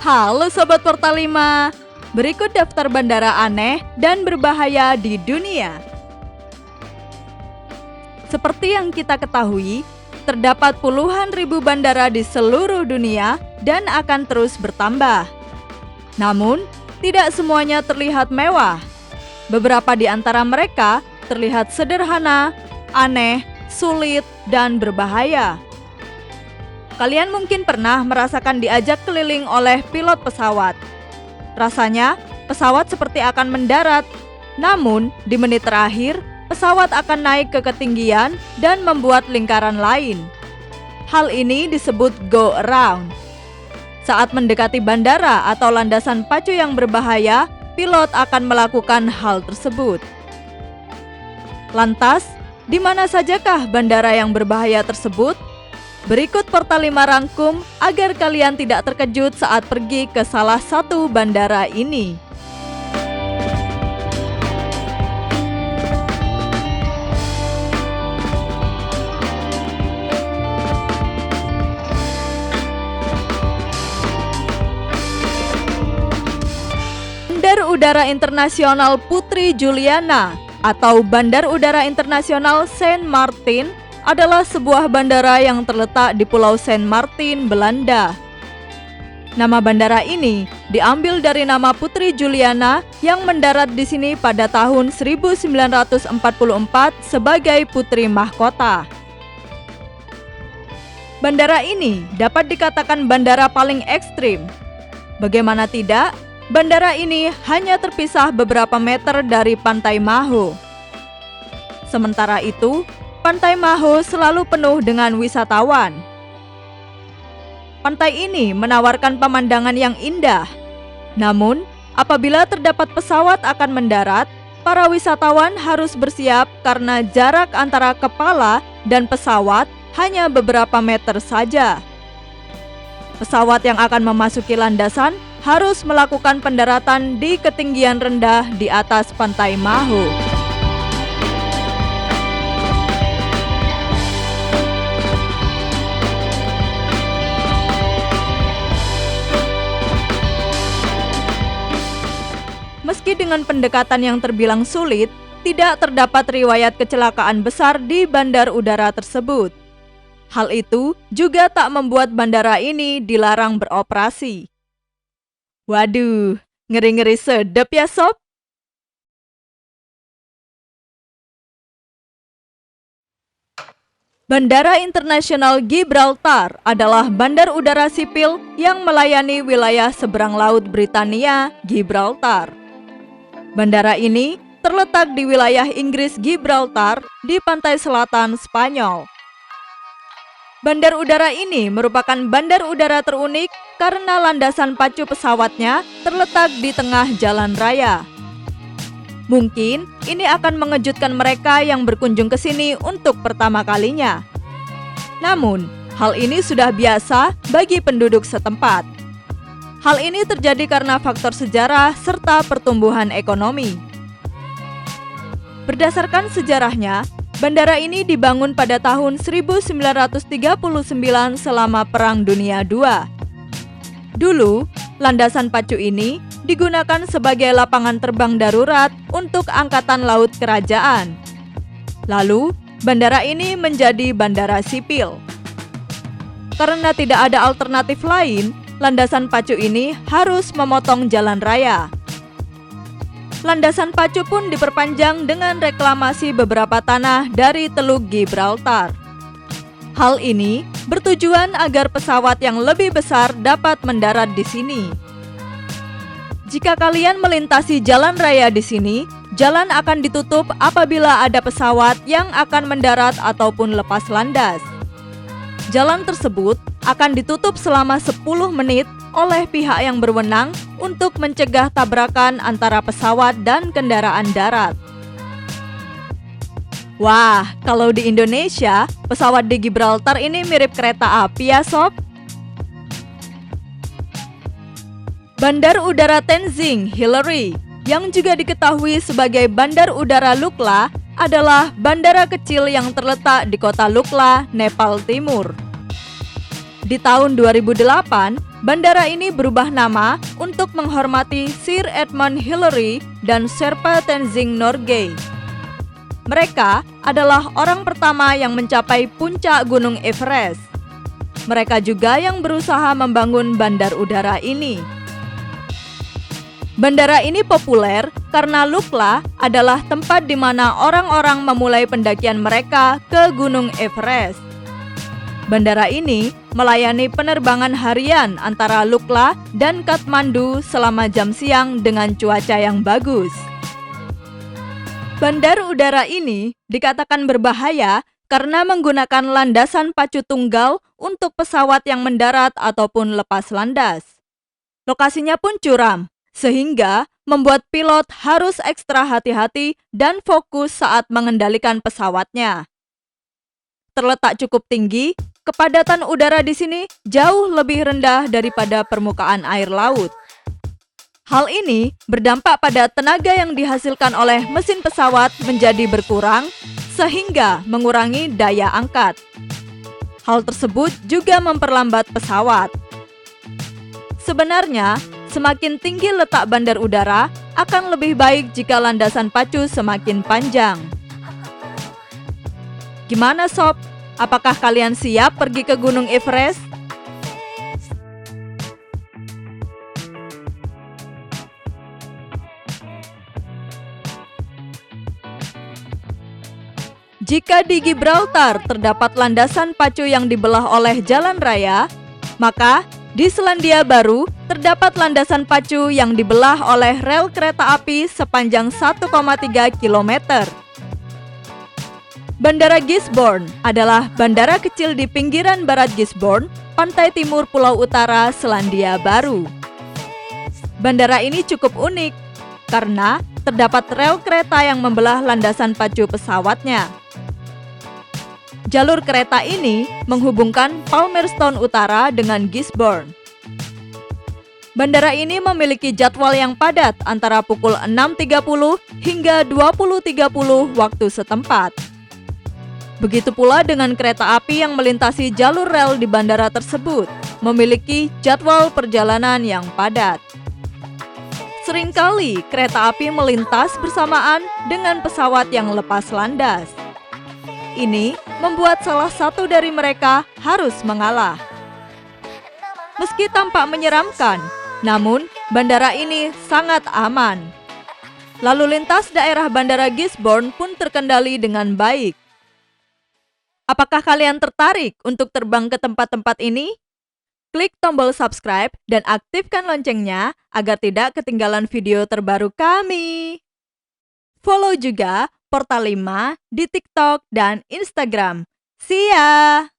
Halo Sobat Portal 5, berikut daftar bandara aneh dan berbahaya di dunia. Seperti yang kita ketahui, terdapat puluhan ribu bandara di seluruh dunia dan akan terus bertambah. Namun, tidak semuanya terlihat mewah. Beberapa di antara mereka terlihat sederhana, aneh, sulit, dan berbahaya. Kalian mungkin pernah merasakan diajak keliling oleh pilot pesawat. Rasanya, pesawat seperti akan mendarat. Namun, di menit terakhir, pesawat akan naik ke ketinggian dan membuat lingkaran lain. Hal ini disebut go around. Saat mendekati bandara atau landasan pacu yang berbahaya, pilot akan melakukan hal tersebut. Lantas, di mana sajakah bandara yang berbahaya tersebut? Berikut Portal 5 rangkum agar kalian tidak terkejut saat pergi ke salah satu bandara ini. Bandar Udara Internasional Putri Juliana atau Bandar Udara Internasional Saint Martin adalah sebuah bandara yang terletak di Pulau Saint Martin, Belanda. Nama bandara ini diambil dari nama Putri Juliana yang mendarat di sini pada tahun 1944 sebagai putri mahkota. Bandara ini dapat dikatakan bandara paling ekstrim. Bagaimana tidak, bandara ini hanya terpisah beberapa meter dari Pantai Maho. Sementara itu, Pantai Maho selalu penuh dengan wisatawan. Pantai ini menawarkan pemandangan yang indah. Namun, apabila terdapat pesawat akan mendarat, para wisatawan harus bersiap karena jarak antara kepala dan pesawat hanya beberapa meter saja. Pesawat yang akan memasuki landasan harus melakukan pendaratan di ketinggian rendah di atas Pantai Maho. Meski dengan pendekatan yang terbilang sulit, tidak terdapat riwayat kecelakaan besar di bandar udara tersebut. Hal itu juga tak membuat bandara ini dilarang beroperasi. Waduh, ngeri-ngeri sedep ya sob? Bandara Internasional Gibraltar adalah bandar udara sipil yang melayani wilayah seberang laut Britania, Gibraltar. Bandara ini terletak di wilayah Inggris Gibraltar di pantai selatan Spanyol. Bandar udara ini merupakan bandar udara terunik karena landasan pacu pesawatnya terletak di tengah jalan raya. Mungkin ini akan mengejutkan mereka yang berkunjung ke sini untuk pertama kalinya. Namun, hal ini sudah biasa bagi penduduk setempat. Hal ini terjadi karena faktor sejarah serta pertumbuhan ekonomi. Berdasarkan sejarahnya, bandara ini dibangun pada tahun 1939 selama Perang Dunia II. Dulu, landasan pacu ini digunakan sebagai lapangan terbang darurat untuk Angkatan Laut Kerajaan. Lalu, bandara ini menjadi bandara sipil. Karena tidak ada alternatif lain, landasan pacu ini harus memotong jalan raya. Landasan pacu pun diperpanjang dengan reklamasi beberapa tanah dari Teluk Gibraltar. Hal ini bertujuan agar pesawat yang lebih besar dapat mendarat di sini. Jika kalian melintasi jalan raya di sini, jalan akan ditutup apabila ada pesawat yang akan mendarat ataupun lepas landas. Jalan tersebut akan ditutup selama 10 menit oleh pihak yang berwenang untuk mencegah tabrakan antara pesawat dan kendaraan darat. Wah, kalau di Indonesia, pesawat di Gibraltar ini mirip kereta api ya sob. Bandar Udara Tenzing Hillary, yang juga diketahui sebagai Bandar Udara Lukla, adalah bandara kecil yang terletak di kota Lukla, Nepal Timur. Di tahun 2008, Bandara ini berubah nama untuk menghormati Sir Edmund Hillary dan Sherpa Tenzing Norgay. Mereka adalah orang pertama yang mencapai puncak Gunung Everest. Mereka juga yang berusaha membangun bandar udara ini. Bandara ini populer karena Lukla adalah tempat di mana orang-orang memulai pendakian mereka ke Gunung Everest. Bandara ini melayani penerbangan harian antara Lukla dan Kathmandu selama jam siang dengan cuaca yang bagus. Bandar udara ini dikatakan berbahaya karena menggunakan landasan pacu tunggal untuk pesawat yang mendarat ataupun lepas landas. Lokasinya pun curam, sehingga membuat pilot harus ekstra hati-hati dan fokus saat mengendalikan pesawatnya. Terletak cukup tinggi, kepadatan udara di sini jauh lebih rendah daripada permukaan air laut. Hal ini berdampak pada tenaga yang dihasilkan oleh mesin pesawat menjadi berkurang, sehingga mengurangi daya angkat. Hal tersebut juga memperlambat pesawat. Sebenarnya, semakin tinggi letak bandar udara, akan lebih baik jika landasan pacu semakin panjang. Gimana sob? Apakah kalian siap pergi ke Gunung Everest? Jika di Gibraltar terdapat landasan pacu yang dibelah oleh jalan raya, maka di Selandia Baru terdapat landasan pacu yang dibelah oleh rel kereta api sepanjang 1,3 km. Bandara Gisborne adalah bandara kecil di pinggiran barat Gisborne, pantai timur Pulau Utara, Selandia Baru. Bandara ini cukup unik karena terdapat rel kereta yang membelah landasan pacu pesawatnya. Jalur kereta ini menghubungkan Palmerston Utara dengan Gisborne. Bandara ini memiliki jadwal yang padat antara pukul 6.30 hingga 20.30 waktu setempat. Begitu pula dengan kereta api yang melintasi jalur rel di bandara tersebut, memiliki jadwal perjalanan yang padat. Seringkali kereta api melintas bersamaan dengan pesawat yang lepas landas. Ini membuat salah satu dari mereka harus mengalah. Meski tampak menyeramkan, namun bandara ini sangat aman. Lalu lintas daerah Bandara Gisborne pun terkendali dengan baik. Apakah kalian tertarik untuk terbang ke tempat-tempat ini? Klik tombol subscribe dan aktifkan loncengnya agar tidak ketinggalan video terbaru kami. Follow juga Portal 5 di TikTok dan Instagram. See ya!